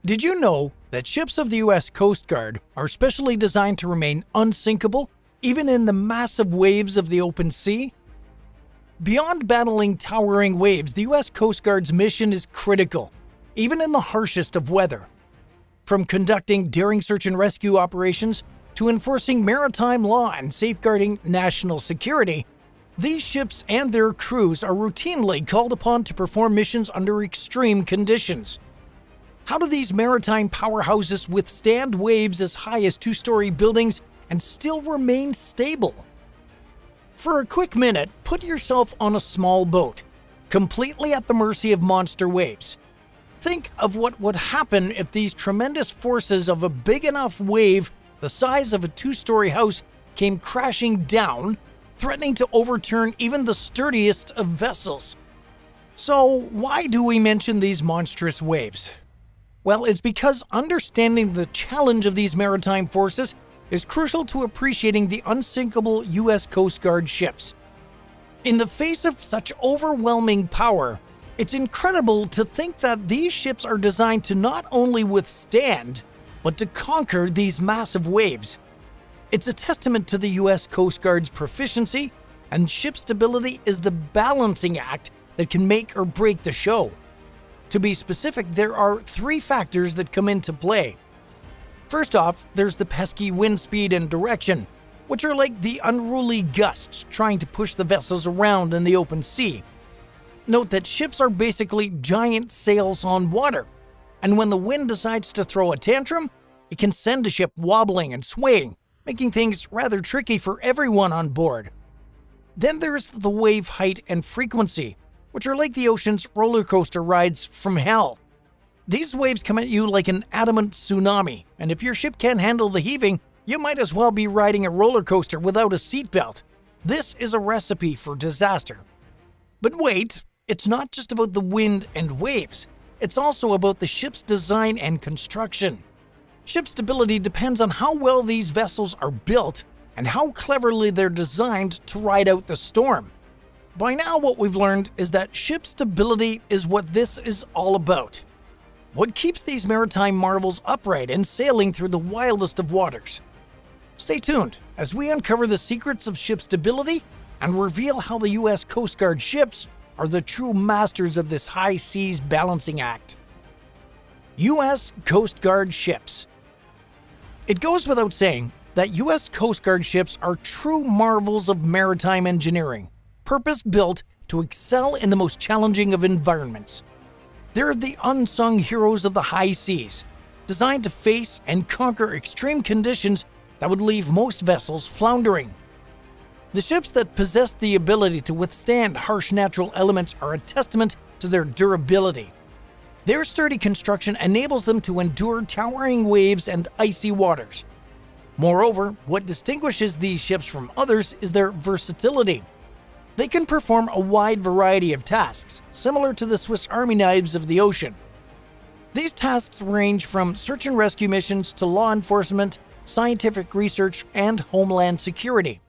Did you know that ships of the US Coast Guard are specially designed to remain unsinkable, even in the massive waves of the open sea? Beyond battling towering waves, the US Coast Guard's mission is critical, even in the harshest of weather. From conducting daring search and rescue operations to enforcing maritime law and safeguarding national security, these ships and their crews are routinely called upon to perform missions under extreme conditions. How do these maritime powerhouses withstand waves as high as two-story buildings and still remain stable? For a quick minute, put yourself on a small boat, completely at the mercy of monster waves. Think of what would happen if these tremendous forces of a big enough wave the size of a two-story house came crashing down, threatening to overturn even the sturdiest of vessels. So, why do we mention these monstrous waves? Well, it's because understanding the challenge of these maritime forces is crucial to appreciating the unsinkable US Coast Guard ships. In the face of such overwhelming power, it's incredible to think that these ships are designed to not only withstand, but to conquer these massive waves. It's a testament to the US Coast Guard's proficiency, and ship stability is the balancing act that can make or break the show. To be specific, there are three factors that come into play. First off, there's the pesky wind speed and direction, which are like the unruly gusts trying to push the vessels around in the open sea. Note that ships are basically giant sails on water, and when the wind decides to throw a tantrum, it can send a ship wobbling and swaying, making things rather tricky for everyone on board. Then there's the wave height and frequency, which are like the ocean's roller coaster rides from hell. These waves come at you like an adamant tsunami, and if your ship can't handle the heaving, you might as well be riding a roller coaster without a seatbelt. This is a recipe for disaster. But wait, it's not just about the wind and waves. It's also about the ship's design and construction. Ship stability depends on how well these vessels are built and how cleverly they're designed to ride out the storm. By now, what we've learned is that ship stability is what this is all about. What keeps these maritime marvels upright and sailing through the wildest of waters. Stay tuned as we uncover the secrets of ship stability and reveal how the US Coast Guard ships are the true masters of this high seas balancing act. US Coast Guard ships. It goes without saying that US Coast Guard ships are true marvels of maritime engineering, purpose-built to excel in the most challenging of environments. They're the unsung heroes of the high seas, designed to face and conquer extreme conditions that would leave most vessels floundering. The ships that possess the ability to withstand harsh natural elements are a testament to their durability. Their sturdy construction enables them to endure towering waves and icy waters. Moreover, what distinguishes these ships from others is their versatility. They can perform a wide variety of tasks, similar to the Swiss Army knives of the ocean. These tasks range from search and rescue missions to law enforcement, scientific research, and homeland security.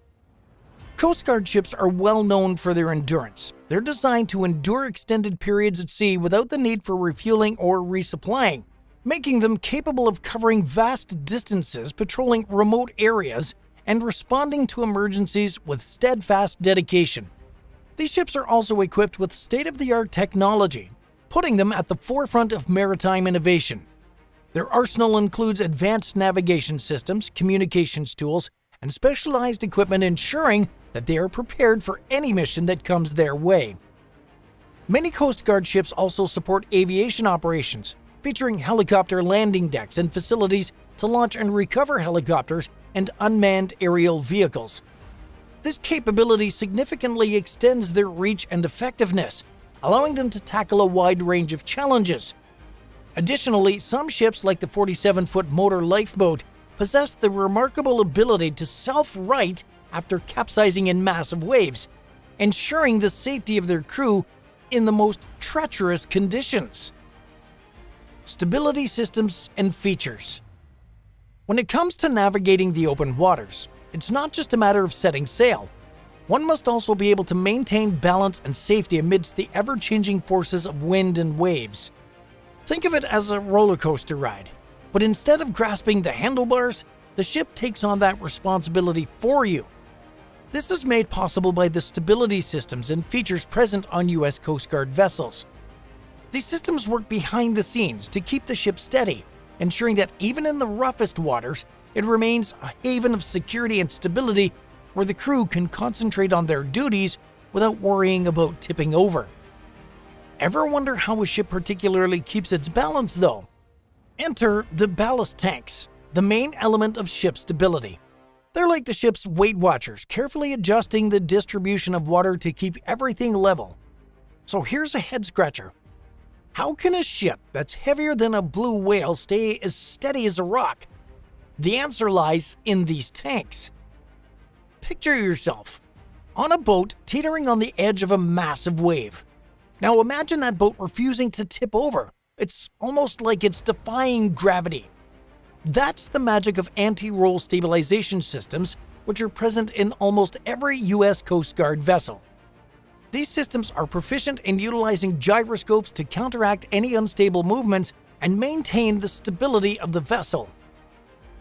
Coast Guard ships are well known for their endurance. They're designed to endure extended periods at sea without the need for refueling or resupplying, making them capable of covering vast distances, patrolling remote areas, and responding to emergencies with steadfast dedication. These ships are also equipped with state-of-the-art technology, putting them at the forefront of maritime innovation. Their arsenal includes advanced navigation systems, communications tools, and specialized equipment ensuring that they are prepared for any mission that comes their way. Many Coast Guard ships also support aviation operations, featuring helicopter landing decks and facilities to launch and recover helicopters and unmanned aerial vehicles. This capability significantly extends their reach and effectiveness, allowing them to tackle a wide range of challenges. Additionally, some ships like the 47-foot motor lifeboat possess the remarkable ability to self-right after capsizing in massive waves, ensuring the safety of their crew in the most treacherous conditions. Stability systems and features. When it comes to navigating the open waters, it's not just a matter of setting sail. One must also be able to maintain balance and safety amidst the ever-changing forces of wind and waves. Think of it as a roller coaster ride, but instead of grasping the handlebars, the ship takes on that responsibility for you. This is made possible by the stability systems and features present on US Coast Guard vessels. These systems work behind the scenes to keep the ship steady, ensuring that even in the roughest waters, it remains a haven of security and stability where the crew can concentrate on their duties without worrying about tipping over. Ever wonder how a ship particularly keeps its balance though? Enter the ballast tanks, the main element of ship stability. They're like the ship's weight watchers, carefully adjusting the distribution of water to keep everything level. So here's a head scratcher. How can a ship that's heavier than a blue whale stay as steady as a rock? The answer lies in these tanks. Picture yourself on a boat teetering on the edge of a massive wave. Now imagine that boat refusing to tip over. It's almost like it's defying gravity. That's the magic of anti-roll stabilization systems, which are present in almost every US Coast Guard vessel. These systems are proficient in utilizing gyroscopes to counteract any unstable movements and maintain the stability of the vessel.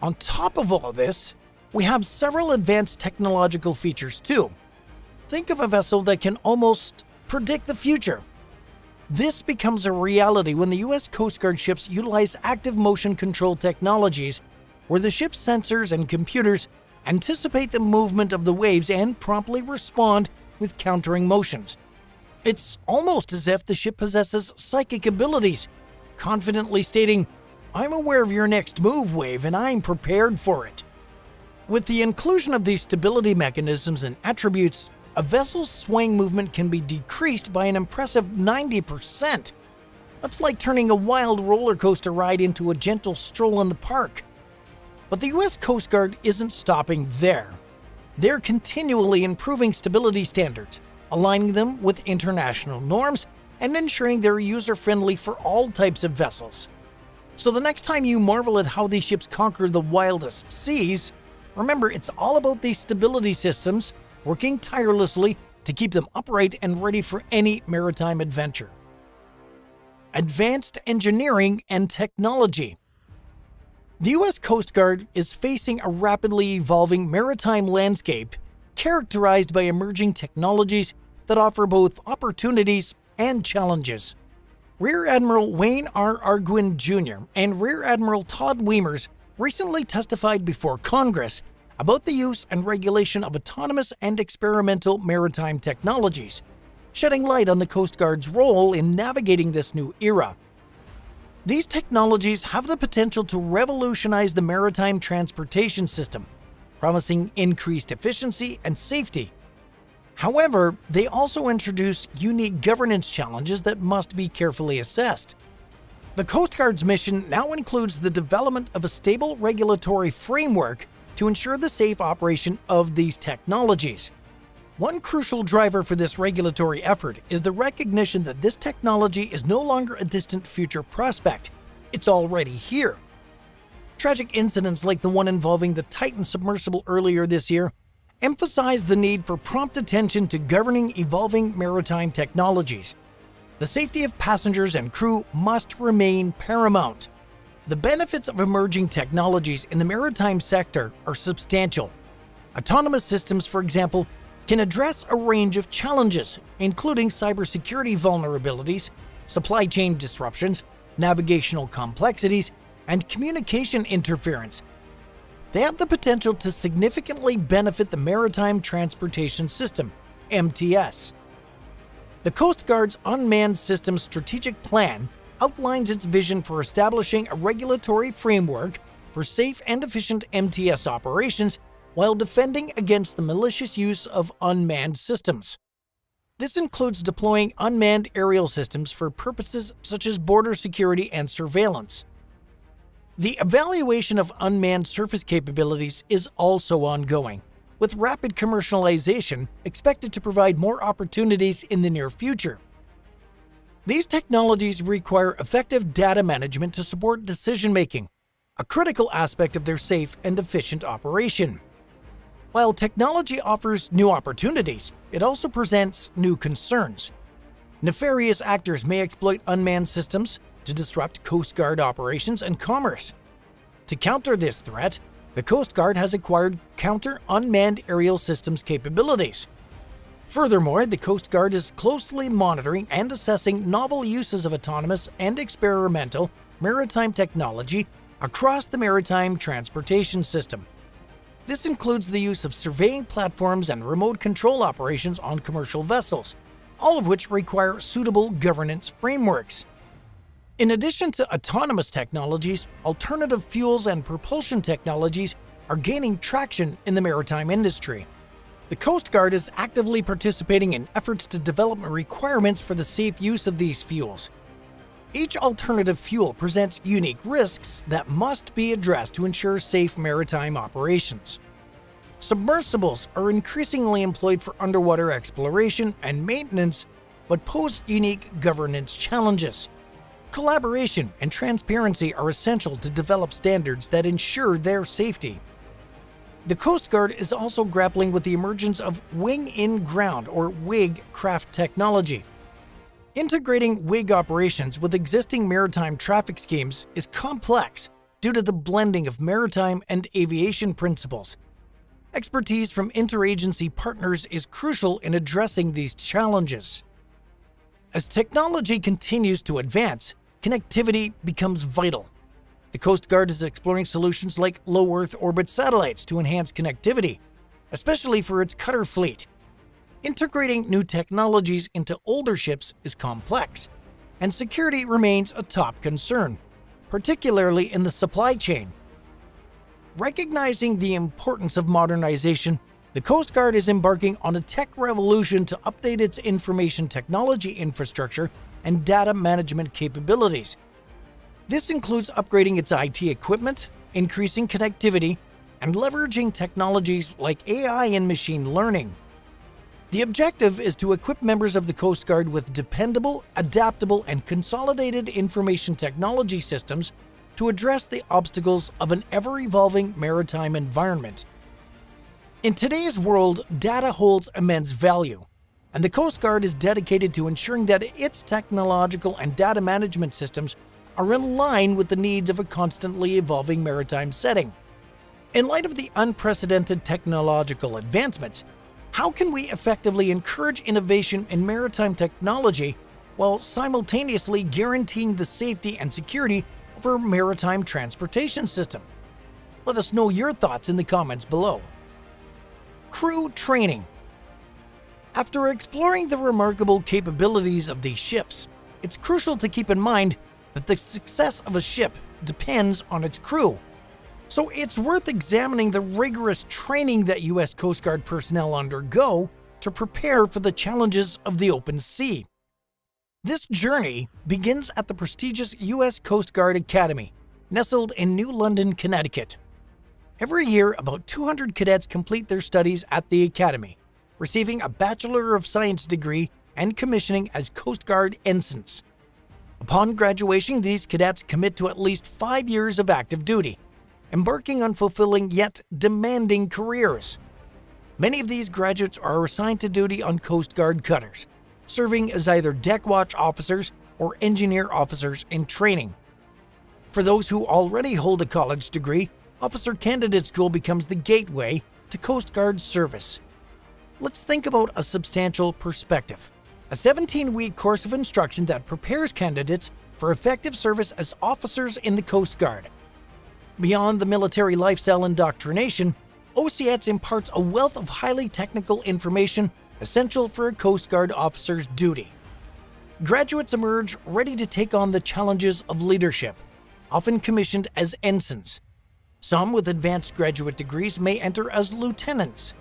On top of all this, we have several advanced technological features too. Think of a vessel that can almost predict the future. This becomes a reality when the US Coast Guard ships utilize active motion control technologies, where the ship's sensors and computers anticipate the movement of the waves and promptly respond with countering motions. It's almost as if the ship possesses psychic abilities, confidently stating, "I'm aware of your next move, wave, and I'm prepared for it." With the inclusion of these stability mechanisms and attributes, a vessel's swaying movement can be decreased by an impressive 90%. That's like turning a wild roller coaster ride into a gentle stroll in the park. But the US Coast Guard isn't stopping there. They're continually improving stability standards, aligning them with international norms, and ensuring they're user-friendly for all types of vessels. So the next time you marvel at how these ships conquer the wildest seas, remember it's all about these stability systems working tirelessly to keep them upright and ready for any maritime adventure. Advanced engineering and technology. The US Coast Guard is facing a rapidly evolving maritime landscape characterized by emerging technologies that offer both opportunities and challenges. Rear Admiral Wayne R. Arguin Jr. and Rear Admiral Todd Wiemers recently testified before Congress about the use and regulation of autonomous and experimental maritime technologies, shedding light on the Coast Guard's role in navigating this new era. These technologies have the potential to revolutionize the maritime transportation system, promising increased efficiency and safety. However, they also introduce unique governance challenges that must be carefully assessed. The Coast Guard's mission now includes the development of a stable regulatory framework to ensure the safe operation of these technologies. One crucial driver for this regulatory effort is the recognition that this technology is no longer a distant future prospect. It's already here. Tragic incidents like the one involving the Titan submersible earlier this year emphasize the need for prompt attention to governing evolving maritime technologies. The safety of passengers and crew must remain paramount. The benefits of emerging technologies in the maritime sector are substantial. Autonomous systems, for example, can address a range of challenges, including cybersecurity vulnerabilities, supply chain disruptions, navigational complexities, and communication interference. They have the potential to significantly benefit the Maritime Transportation System, MTS. The Coast Guard's Unmanned Systems Strategic Plan outlines its vision for establishing a regulatory framework for safe and efficient MTS operations while defending against the malicious use of unmanned systems. This includes deploying unmanned aerial systems for purposes such as border security and surveillance. The evaluation of unmanned surface capabilities is also ongoing, with rapid commercialization expected to provide more opportunities in the near future. These technologies require effective data management to support decision-making, a critical aspect of their safe and efficient operation. While technology offers new opportunities, it also presents new concerns. Nefarious actors may exploit unmanned systems, to disrupt Coast Guard operations and commerce. To counter this threat, the Coast Guard has acquired counter-unmanned aerial systems capabilities. Furthermore, the Coast Guard is closely monitoring and assessing novel uses of autonomous and experimental maritime technology across the maritime transportation system. This includes the use of surveying platforms and remote control operations on commercial vessels, all of which require suitable governance frameworks. In addition to autonomous technologies, alternative fuels and propulsion technologies are gaining traction in the maritime industry. The Coast Guard is actively participating in efforts to develop requirements for the safe use of these fuels. Each alternative fuel presents unique risks that must be addressed to ensure safe maritime operations. Submersibles are increasingly employed for underwater exploration and maintenance, but pose unique governance challenges. Collaboration and transparency are essential to develop standards that ensure their safety. The Coast Guard is also grappling with the emergence of wing-in-ground or WIG craft technology. Integrating WIG operations with existing maritime traffic schemes is complex due to the blending of maritime and aviation principles. Expertise from interagency partners is crucial in addressing these challenges. As technology continues to advance, connectivity becomes vital. The Coast Guard is exploring solutions like low Earth orbit satellites to enhance connectivity, especially for its cutter fleet. Integrating new technologies into older ships is complex, and security remains a top concern, particularly in the supply chain. Recognizing the importance of modernization, the Coast Guard is embarking on a tech revolution to update its information technology infrastructure and data management capabilities. This includes upgrading its IT equipment, increasing connectivity, and leveraging technologies like AI and machine learning. The objective is to equip members of the Coast Guard with dependable, adaptable, and consolidated information technology systems to address the obstacles of an ever-evolving maritime environment. In today's world, data holds immense value, and the Coast Guard is dedicated to ensuring that its technological and data management systems are in line with the needs of a constantly evolving maritime setting. In light of the unprecedented technological advancements, how can we effectively encourage innovation in maritime technology while simultaneously guaranteeing the safety and security of our maritime transportation system? Let us know your thoughts in the comments below. Crew training. After exploring the remarkable capabilities of these ships, it's crucial to keep in mind that the success of a ship depends on its crew. So it's worth examining the rigorous training that U.S. Coast Guard personnel undergo to prepare for the challenges of the open sea. This journey begins at the prestigious U.S. Coast Guard Academy, nestled in New London, Connecticut. Every year, about 200 cadets complete their studies at the Academy, receiving a Bachelor of Science degree and commissioning as Coast Guard ensigns. Upon graduation, these cadets commit to at least 5 years of active duty, embarking on fulfilling yet demanding careers. Many of these graduates are assigned to duty on Coast Guard cutters, serving as either deck watch officers or engineer officers in training. For those who already hold a college degree, Officer Candidate School becomes the gateway to Coast Guard service. Let's think about a substantial perspective. A 17-week course of instruction that prepares candidates for effective service as officers in the Coast Guard. Beyond the military lifestyle indoctrination, OCS imparts a wealth of highly technical information essential for a Coast Guard officer's duty. Graduates emerge ready to take on the challenges of leadership, often commissioned as ensigns. Some with advanced graduate degrees may enter as lieutenants.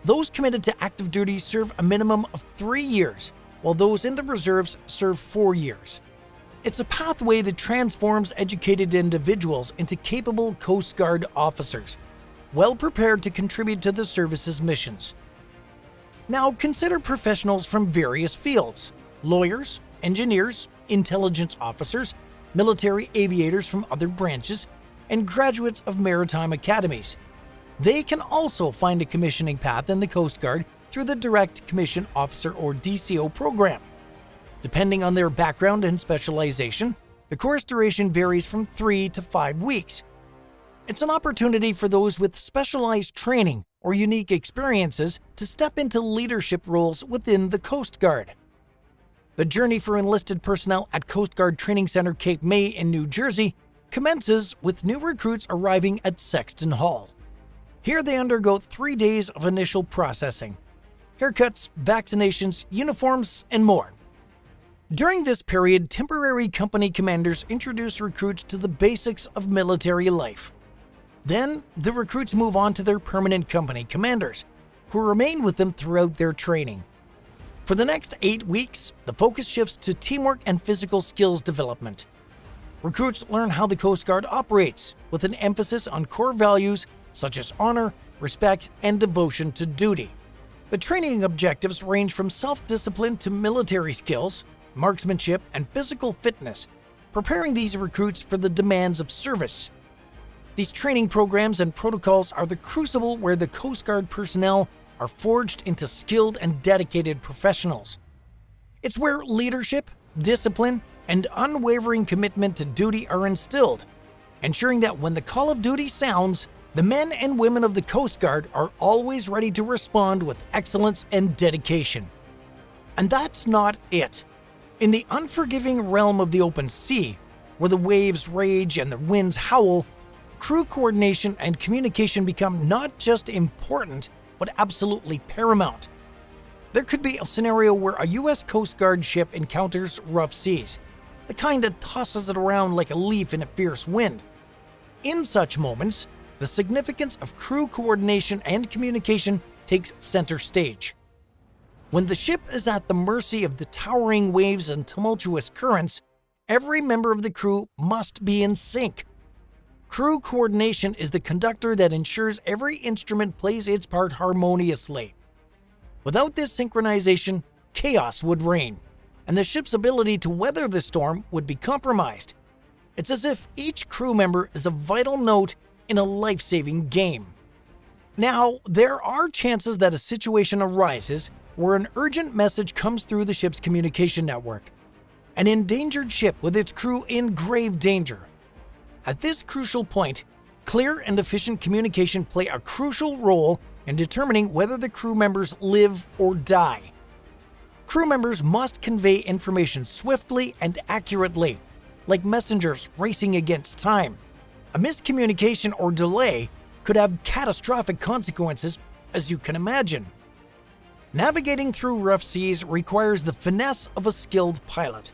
Those committed to active duty serve a minimum of 3 years, while those in the reserves serve 4 years. It's a pathway that transforms educated individuals into capable Coast Guard officers, well prepared to contribute to the service's missions. Now consider professionals from various fields: lawyers, engineers, intelligence officers, military aviators from other branches, and graduates of maritime academies. They can also find a commissioning path in the Coast Guard through the Direct Commission Officer or DCO program. Depending on their background and specialization, The course duration varies from 3 to 5 weeks. It's an opportunity for those with specialized training or unique experiences to step into leadership roles within the Coast Guard. The journey for enlisted personnel at Coast Guard Training Center Cape May in New Jersey commences with new recruits arriving at Sexton Hall. Here they undergo 3 days of initial processing: haircuts, vaccinations, uniforms, and more. During this period, temporary company commanders introduce recruits to the basics of military life. Then, the recruits move on to their permanent company commanders, who remain with them throughout their training. For the next 8 weeks, the focus shifts to teamwork and physical skills development. Recruits learn how the Coast Guard operates, with an emphasis on core values such as honor, respect, and devotion to duty. The training objectives range from self-discipline to military skills, marksmanship, and physical fitness, preparing these recruits for the demands of service. These training programs and protocols are the crucible where the Coast Guard personnel are forged into skilled and dedicated professionals. It's where leadership, discipline, and unwavering commitment to duty are instilled, ensuring that when the call of duty sounds, the men and women of the Coast Guard are always ready to respond with excellence and dedication. And that's not it. In the unforgiving realm of the open sea, where the waves rage and the winds howl, crew coordination and communication become not just important, but absolutely paramount. There could be a scenario where a U.S. Coast Guard ship encounters rough seas, the kind that tosses it around like a leaf in a fierce wind. In such moments, the significance of crew coordination and communication takes center stage. When the ship is at the mercy of the towering waves and tumultuous currents, every member of the crew must be in sync. Crew coordination is the conductor that ensures every instrument plays its part harmoniously. Without this synchronization, chaos would reign, and the ship's ability to weather the storm would be compromised. It's as if each crew member is a vital note in a life-saving game. Now, there are chances that a situation arises where an urgent message comes through the ship's communication network. An endangered ship with its crew in grave danger. At this crucial point, clear and efficient communication play a crucial role in determining whether the crew members live or die. Crew members must convey information swiftly and accurately, like messengers racing against time. A miscommunication or delay could have catastrophic consequences, as you can imagine. Navigating through rough seas requires the finesse of a skilled pilot.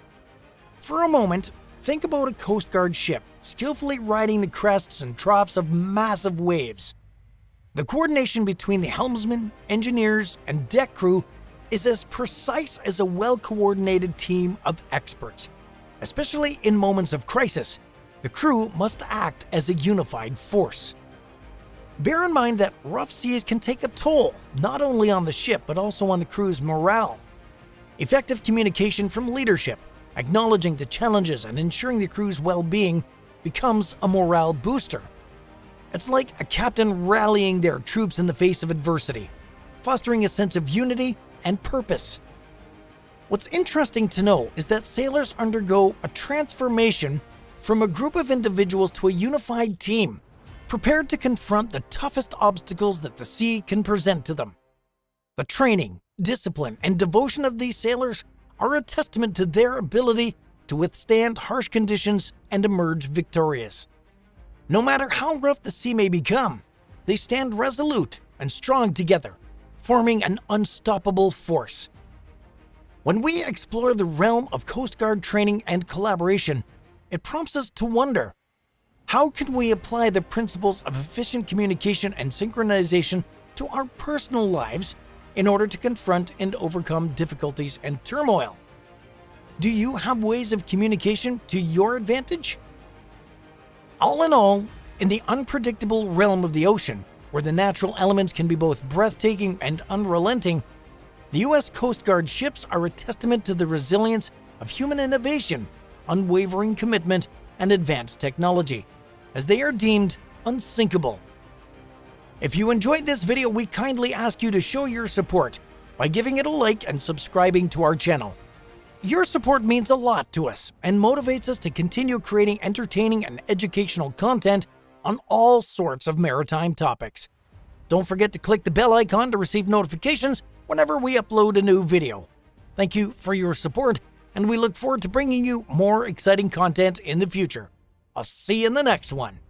For a moment, think about a Coast Guard ship skillfully riding the crests and troughs of massive waves. The coordination between the helmsman, engineers, and deck crew is as precise as a well-coordinated team of experts. Especially in moments of crisis, the crew must act as a unified force. Bear in mind that rough seas can take a toll, not only on the ship but also on the crew's morale. Effective communication from leadership, acknowledging the challenges and ensuring the crew's well-being, becomes a morale booster. It's like a captain rallying their troops in the face of adversity, fostering a sense of unity and purpose. What's interesting to know is that sailors undergo a transformation from a group of individuals to a unified team, prepared to confront the toughest obstacles that the sea can present to them. The training, discipline, and devotion of these sailors are a testament to their ability to withstand harsh conditions and emerge victorious. No matter how rough the sea may become, they stand resolute and strong together, forming an unstoppable force. When we explore the realm of Coast Guard training and collaboration, it prompts us to wonder, how can we apply the principles of efficient communication and synchronization to our personal lives in order to confront and overcome difficulties and turmoil? Do you have ways of communication to your advantage? All in all, in the unpredictable realm of the ocean, where the natural elements can be both breathtaking and unrelenting, the U.S. Coast Guard ships are a testament to the resilience of human innovation, unwavering commitment, and advanced technology, as they are deemed unsinkable. If you enjoyed this video, we kindly ask you to show your support by giving it a like and subscribing to our channel. Your support means a lot to us and motivates us to continue creating entertaining and educational content on all sorts of maritime topics. Don't forget to click the bell icon to receive notifications whenever we upload a new video. Thank you for your support, and we look forward to bringing you more exciting content in the future. I'll see you in the next one.